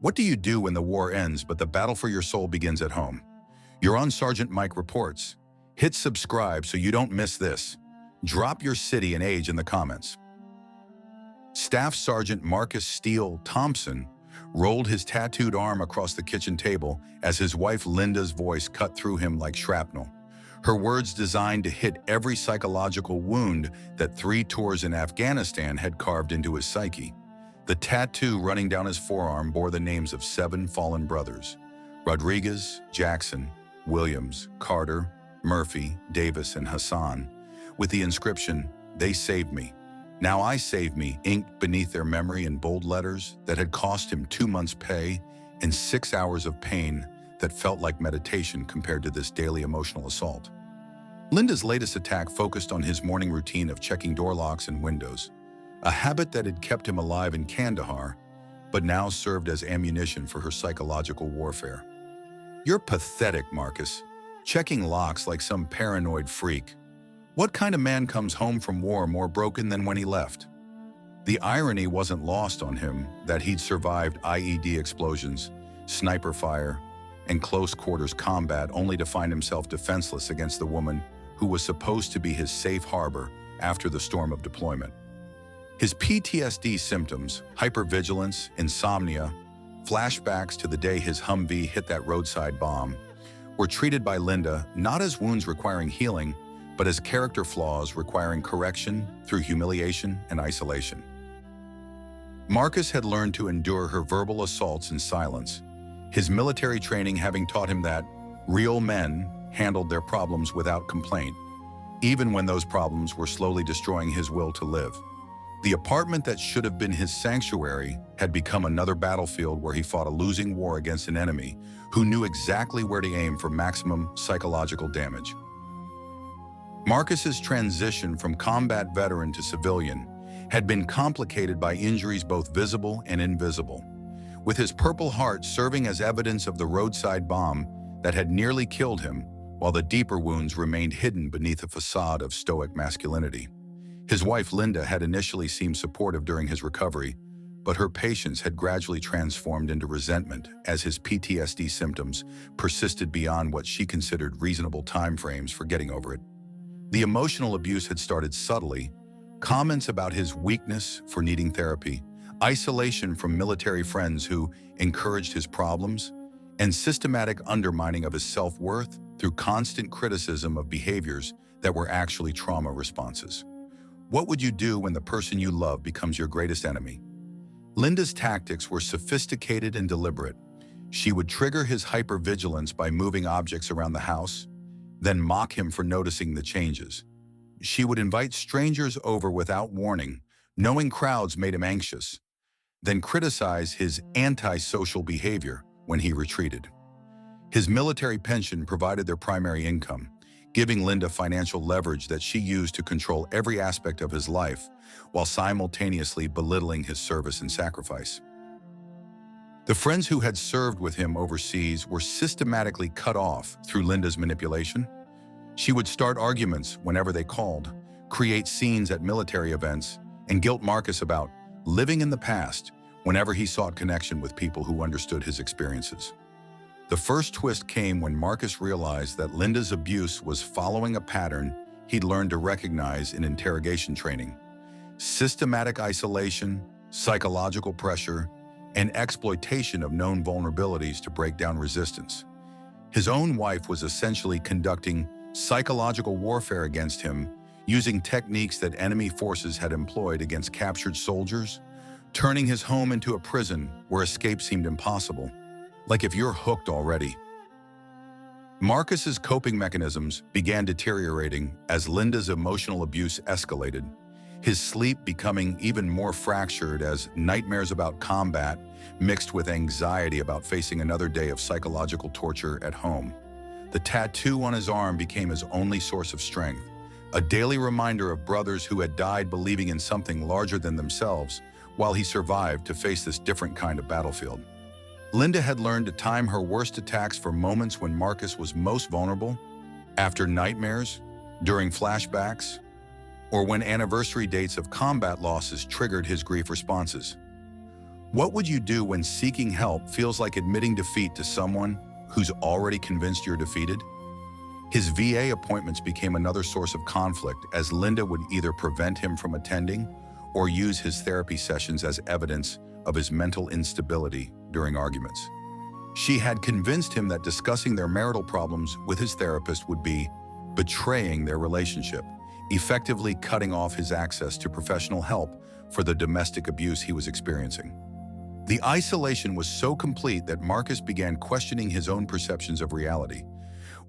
What do you do when the war ends but the battle for your soul begins at home? You're on Sergeant Mike Reports. Hit subscribe so you don't miss this. Drop your city and age in the comments. Staff Sergeant Marcus Steele Thompson rolled his tattooed arm across the kitchen table as his wife Linda's voice cut through him like shrapnel. Her words designed to hit every psychological wound that 3 tours in Afghanistan had carved into his psyche. The tattoo running down his forearm bore the names of 7 fallen brothers: Rodriguez, Jackson, Williams, Carter, Murphy, Davis, and Hassan, with the inscription, "They saved me. Now I save me," inked beneath their memory in bold letters that had cost him 2 months' pay and 6 hours of pain that felt like meditation compared to this daily emotional assault. Linda's latest attack focused on his morning routine of checking door locks and windows, a habit that had kept him alive in Kandahar, but now served as ammunition for her psychological warfare. "You're pathetic, Marcus. Checking locks like some paranoid freak. What kind of man comes home from war more broken than when he left?" The irony wasn't lost on him that he'd survived IED explosions, sniper fire, and close quarters combat only to find himself defenseless against the woman who was supposed to be his safe harbor after the storm of deployment. His PTSD symptoms, hypervigilance, insomnia, flashbacks to the day his Humvee hit that roadside bomb, were treated by Linda not as wounds requiring healing, but as character flaws requiring correction through humiliation and isolation. Marcus had learned to endure her verbal assaults in silence, his military training having taught him that real men handled their problems without complaint, even when those problems were slowly destroying his will to live. The apartment that should have been his sanctuary had become another battlefield where he fought a losing war against an enemy who knew exactly where to aim for maximum psychological damage. Marcus's transition from combat veteran to civilian had been complicated by injuries both visible and invisible, with his Purple Heart serving as evidence of the roadside bomb that had nearly killed him, while the deeper wounds remained hidden beneath a facade of stoic masculinity. His wife Linda had initially seemed supportive during his recovery, but her patience had gradually transformed into resentment as his PTSD symptoms persisted beyond what she considered reasonable timeframes for getting over it. The emotional abuse had started subtly: comments about his weakness for needing therapy, isolation from military friends who encouraged his problems, and systematic undermining of his self-worth through constant criticism of behaviors that were actually trauma responses. What would you do when the person you love becomes your greatest enemy? Linda's tactics were sophisticated and deliberate. She would trigger his hypervigilance by moving objects around the house, then mock him for noticing the changes. She would invite strangers over without warning, knowing crowds made him anxious, then criticize his antisocial behavior when he retreated. His military pension provided their primary income, giving Linda financial leverage that she used to control every aspect of his life while simultaneously belittling his service and sacrifice. The friends who had served with him overseas were systematically cut off through Linda's manipulation. She would start arguments whenever they called, create scenes at military events, and guilt Marcus about living in the past whenever he sought connection with people who understood his experiences. The first twist came when Marcus realized that Linda's abuse was following a pattern he'd learned to recognize in interrogation training: systematic isolation, psychological pressure, and exploitation of known vulnerabilities to break down resistance. His own wife was essentially conducting psychological warfare against him, using techniques that enemy forces had employed against captured soldiers, turning his home into a prison where escape seemed impossible. Like if you're hooked already. Marcus's coping mechanisms began deteriorating as Linda's emotional abuse escalated, his sleep becoming even more fractured as nightmares about combat mixed with anxiety about facing another day of psychological torture at home. The tattoo on his arm became his only source of strength, a daily reminder of brothers who had died believing in something larger than themselves while he survived to face this different kind of battlefield. Linda had learned to time her worst attacks for moments when Marcus was most vulnerable, after nightmares, during flashbacks, or when anniversary dates of combat losses triggered his grief responses. What would you do when seeking help feels like admitting defeat to someone who's already convinced you're defeated? His VA appointments became another source of conflict, as Linda would either prevent him from attending or use his therapy sessions as evidence of his mental instability during arguments. She had convinced him that discussing their marital problems with his therapist would be betraying their relationship, effectively cutting off his access to professional help for the domestic abuse he was experiencing. The isolation was so complete that Marcus began questioning his own perceptions of reality,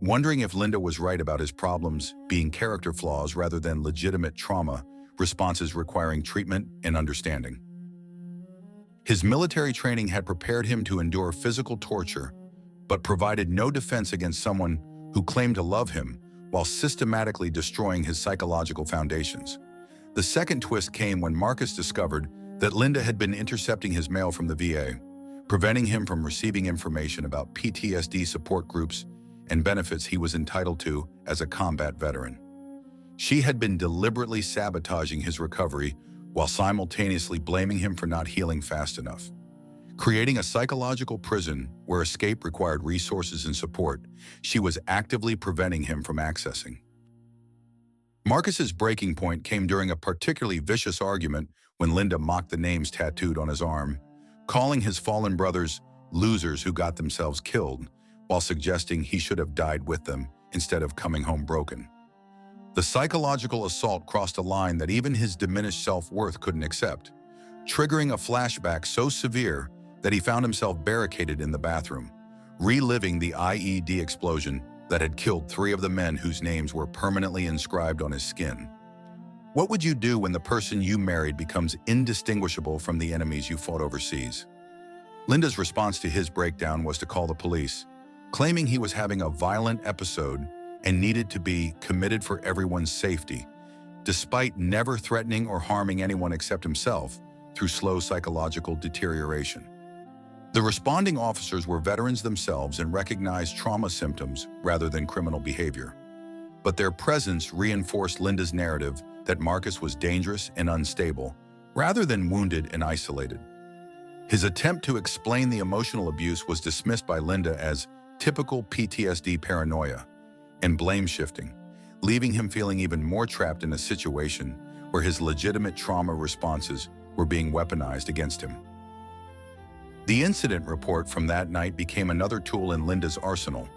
wondering if Linda was right about his problems being character flaws rather than legitimate trauma responses requiring treatment and understanding. His military training had prepared him to endure physical torture, but provided no defense against someone who claimed to love him while systematically destroying his psychological foundations. The second twist came when Marcus discovered that Linda had been intercepting his mail from the VA, preventing him from receiving information about PTSD support groups and benefits he was entitled to as a combat veteran. She had been deliberately sabotaging his recovery while simultaneously blaming him for not healing fast enough, creating a psychological prison where escape required resources and support she was actively preventing him from accessing. Marcus's breaking point came during a particularly vicious argument when Linda mocked the names tattooed on his arm, calling his fallen brothers losers who got themselves killed, while suggesting he should have died with them instead of coming home broken. The psychological assault crossed a line that even his diminished self-worth couldn't accept, triggering a flashback so severe that he found himself barricaded in the bathroom, reliving the IED explosion that had killed 3 of the men whose names were permanently inscribed on his skin. What would you do when the person you married becomes indistinguishable from the enemies you fought overseas? Linda's response to his breakdown was to call the police, claiming he was having a violent episode and needed to be committed for everyone's safety, despite never threatening or harming anyone except himself through slow psychological deterioration. The responding officers were veterans themselves and recognized trauma symptoms rather than criminal behavior. But their presence reinforced Linda's narrative that Marcus was dangerous and unstable, rather than wounded and isolated. His attempt to explain the emotional abuse was dismissed by Linda as typical PTSD paranoia and blame shifting, leaving him feeling even more trapped in a situation where his legitimate trauma responses were being weaponized against him. The incident report from that night became another tool in Linda's arsenal,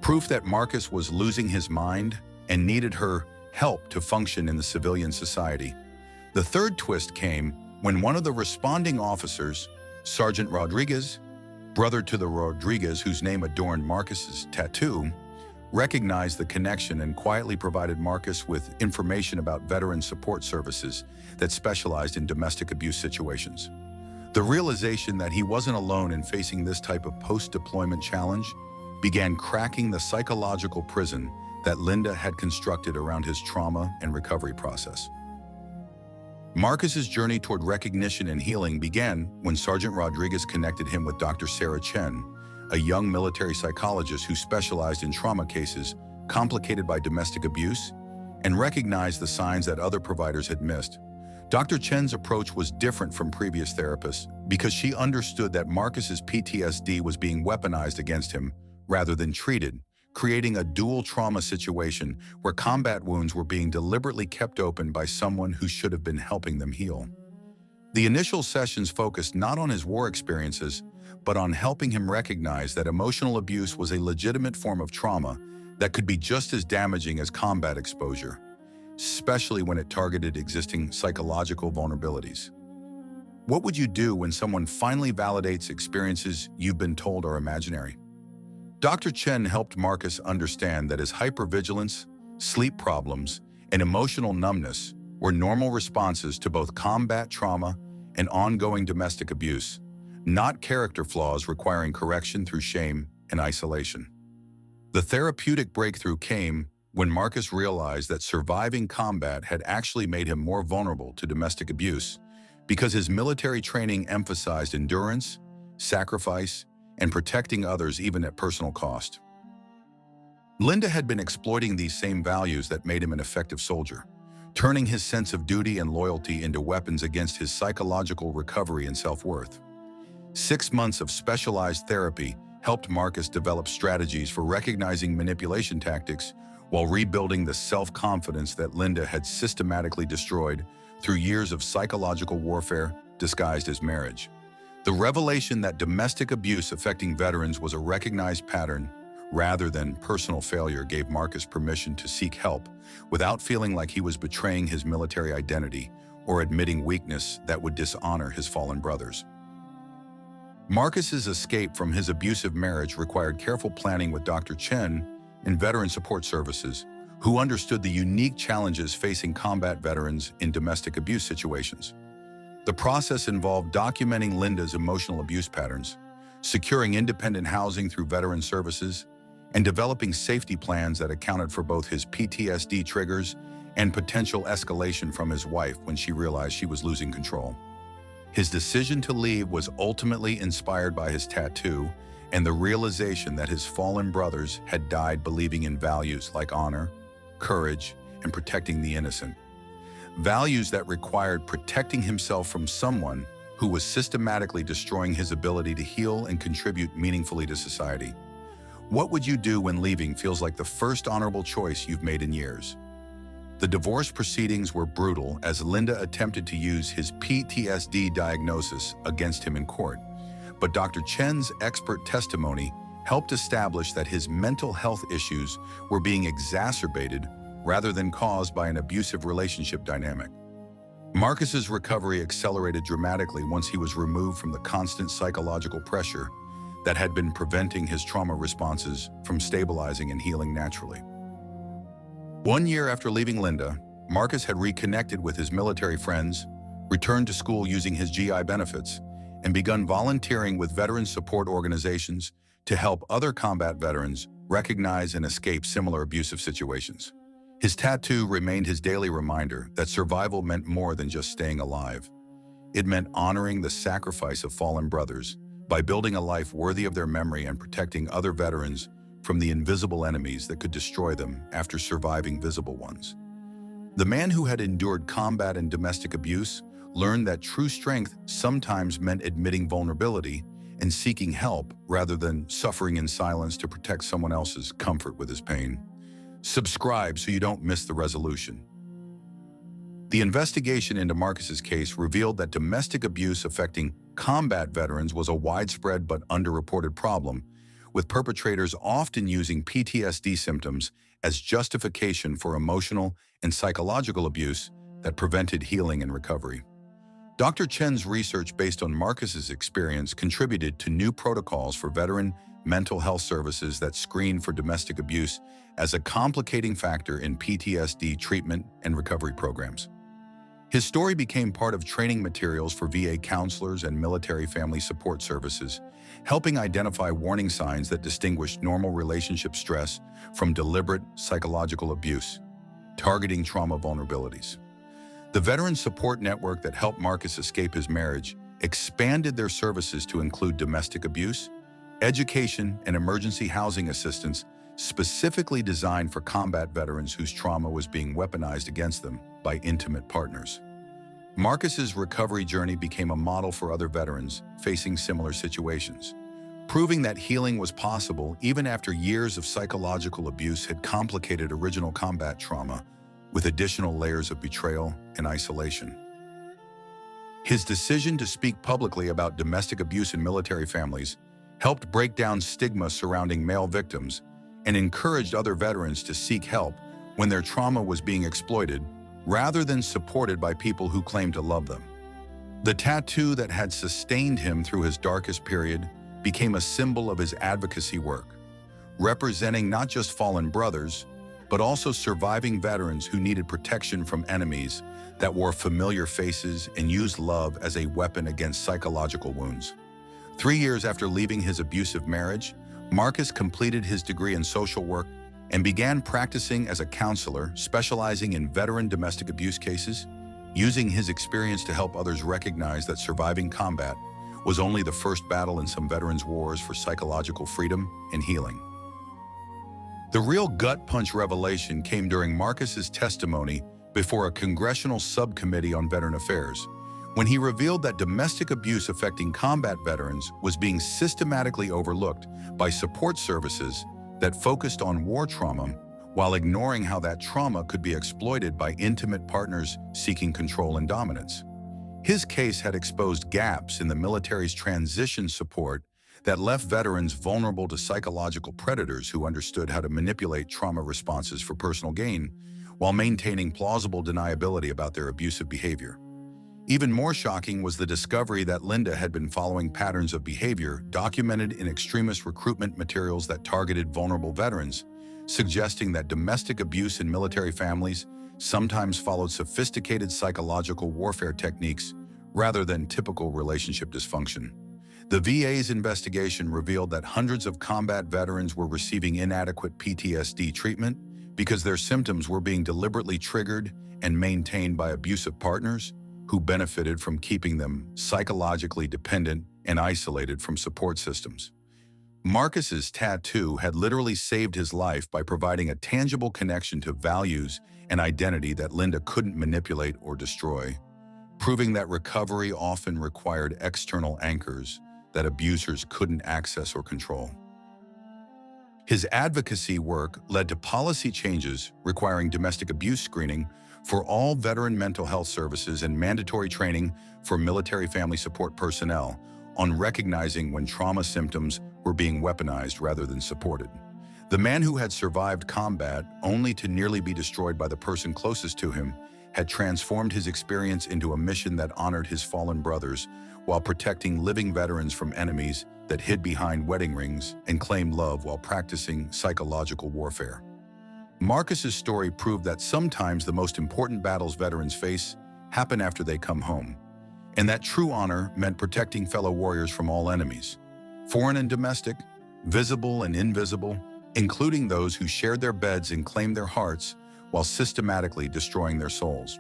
proof that Marcus was losing his mind and needed her help to function in the civilian society. The third twist came when one of the responding officers, Sergeant Rodriguez, brother to the Rodriguez whose name adorned Marcus's tattoo, recognized the connection and quietly provided Marcus with information about veteran support services that specialized in domestic abuse situations. The realization that he wasn't alone in facing this type of post-deployment challenge began cracking the psychological prison that Linda had constructed around his trauma and recovery process. Marcus's journey toward recognition and healing began when Sergeant Rodriguez connected him with Dr. Sarah Chen, a young military psychologist who specialized in trauma cases complicated by domestic abuse and recognized the signs that other providers had missed. Dr. Chen's approach was different from previous therapists because she understood that Marcus's PTSD was being weaponized against him rather than treated, creating a dual trauma situation where combat wounds were being deliberately kept open by someone who should have been helping them heal. The initial sessions focused not on his war experiences, but on helping him recognize that emotional abuse was a legitimate form of trauma that could be just as damaging as combat exposure, especially when it targeted existing psychological vulnerabilities. What would you do when someone finally validates experiences you've been told are imaginary? Dr. Chen helped Marcus understand that his hypervigilance, sleep problems, and emotional numbness were normal responses to both combat trauma and ongoing domestic abuse, not character flaws requiring correction through shame and isolation. The therapeutic breakthrough came when Marcus realized that surviving combat had actually made him more vulnerable to domestic abuse because his military training emphasized endurance, sacrifice, and protecting others even at personal cost. Linda had been exploiting these same values that made him an effective soldier, turning his sense of duty and loyalty into weapons against his psychological recovery and self-worth. 6 months of specialized therapy helped Marcus develop strategies for recognizing manipulation tactics while rebuilding the self-confidence that Linda had systematically destroyed through years of psychological warfare disguised as marriage. The revelation that domestic abuse affecting veterans was a recognized pattern rather than personal failure gave Marcus permission to seek help without feeling like he was betraying his military identity or admitting weakness that would dishonor his fallen brothers. Marcus's escape from his abusive marriage required careful planning with Dr. Chen in Veteran Support Services, who understood the unique challenges facing combat veterans in domestic abuse situations. The process involved documenting Linda's emotional abuse patterns, securing independent housing through veteran services, and developing safety plans that accounted for both his PTSD triggers and potential escalation from his wife when she realized she was losing control. His decision to leave was ultimately inspired by his tattoo and the realization that his fallen brothers had died believing in values like honor, courage, and protecting the innocent. Values that required protecting himself from someone who was systematically destroying his ability to heal and contribute meaningfully to society. What would you do when leaving feels like the first honorable choice you've made in years? The divorce proceedings were brutal as Linda attempted to use his PTSD diagnosis against him in court, but Dr. Chen's expert testimony helped establish that his mental health issues were being exacerbated rather than caused by an abusive relationship dynamic. Marcus's recovery accelerated dramatically once he was removed from the constant psychological pressure that had been preventing his trauma responses from stabilizing and healing naturally. 1 year after leaving Linda, Marcus had reconnected with his military friends, returned to school using his GI benefits, and begun volunteering with veteran support organizations to help other combat veterans recognize and escape similar abusive situations. His tattoo remained his daily reminder that survival meant more than just staying alive. It meant honoring the sacrifice of fallen brothers by building a life worthy of their memory and protecting other veterans from the invisible enemies that could destroy them after surviving visible ones. The man who had endured combat and domestic abuse learned that true strength sometimes meant admitting vulnerability and seeking help rather than suffering in silence to protect someone else's comfort with his pain. Subscribe so you don't miss the resolution. The investigation into Marcus's case revealed that domestic abuse affecting combat veterans was a widespread but underreported problem, with perpetrators often using PTSD symptoms as justification for emotional and psychological abuse that prevented healing and recovery. Dr. Chen's research based on Marcus's experience contributed to new protocols for veteran mental health services that screen for domestic abuse as a complicating factor in PTSD treatment and recovery programs. His story became part of training materials for VA counselors and military family support services, helping identify warning signs that distinguish normal relationship stress from deliberate psychological abuse, targeting trauma vulnerabilities. The Veteran Support Network that helped Marcus escape his marriage expanded their services to include domestic abuse, education, and emergency housing assistance specifically designed for combat veterans whose trauma was being weaponized against them by intimate partners. Marcus's recovery journey became a model for other veterans facing similar situations, proving that healing was possible even after years of psychological abuse had complicated original combat trauma with additional layers of betrayal and isolation. His decision to speak publicly about domestic abuse in military families helped break down stigma surrounding male victims and encouraged other veterans to seek help when their trauma was being exploited rather than supported by people who claimed to love them. The tattoo that had sustained him through his darkest period became a symbol of his advocacy work, representing not just fallen brothers, but also surviving veterans who needed protection from enemies that wore familiar faces and used love as a weapon against psychological wounds. 3 years after leaving his abusive marriage, Marcus completed his degree in social work and began practicing as a counselor, specializing in veteran domestic abuse cases, using his experience to help others recognize that surviving combat was only the first battle in some veterans' wars for psychological freedom and healing. The real gut punch revelation came during Marcus's testimony before a congressional subcommittee on veteran affairs, when he revealed that domestic abuse affecting combat veterans was being systematically overlooked by support services that focused on war trauma while ignoring how that trauma could be exploited by intimate partners seeking control and dominance. His case had exposed gaps in the military's transition support that left veterans vulnerable to psychological predators who understood how to manipulate trauma responses for personal gain while maintaining plausible deniability about their abusive behavior. Even more shocking was the discovery that Linda had been following patterns of behavior documented in extremist recruitment materials that targeted vulnerable veterans, suggesting that domestic abuse in military families sometimes followed sophisticated psychological warfare techniques rather than typical relationship dysfunction. The VA's investigation revealed that hundreds of combat veterans were receiving inadequate PTSD treatment because their symptoms were being deliberately triggered and maintained by abusive partners who benefited from keeping them psychologically dependent and isolated from support systems. Marcus's tattoo had literally saved his life by providing a tangible connection to values and identity that Linda couldn't manipulate or destroy, proving that recovery often required external anchors that abusers couldn't access or control. His advocacy work led to policy changes requiring domestic abuse screening for all veteran mental health services and mandatory training for military family support personnel on recognizing when trauma symptoms were being weaponized rather than supported. The man who had survived combat only to nearly be destroyed by the person closest to him had transformed his experience into a mission that honored his fallen brothers while protecting living veterans from enemies that hid behind wedding rings and claimed love while practicing psychological warfare. Marcus's story proved that sometimes the most important battles veterans face happen after they come home, and that true honor meant protecting fellow warriors from all enemies, foreign and domestic, visible and invisible, including those who shared their beds and claimed their hearts while systematically destroying their souls.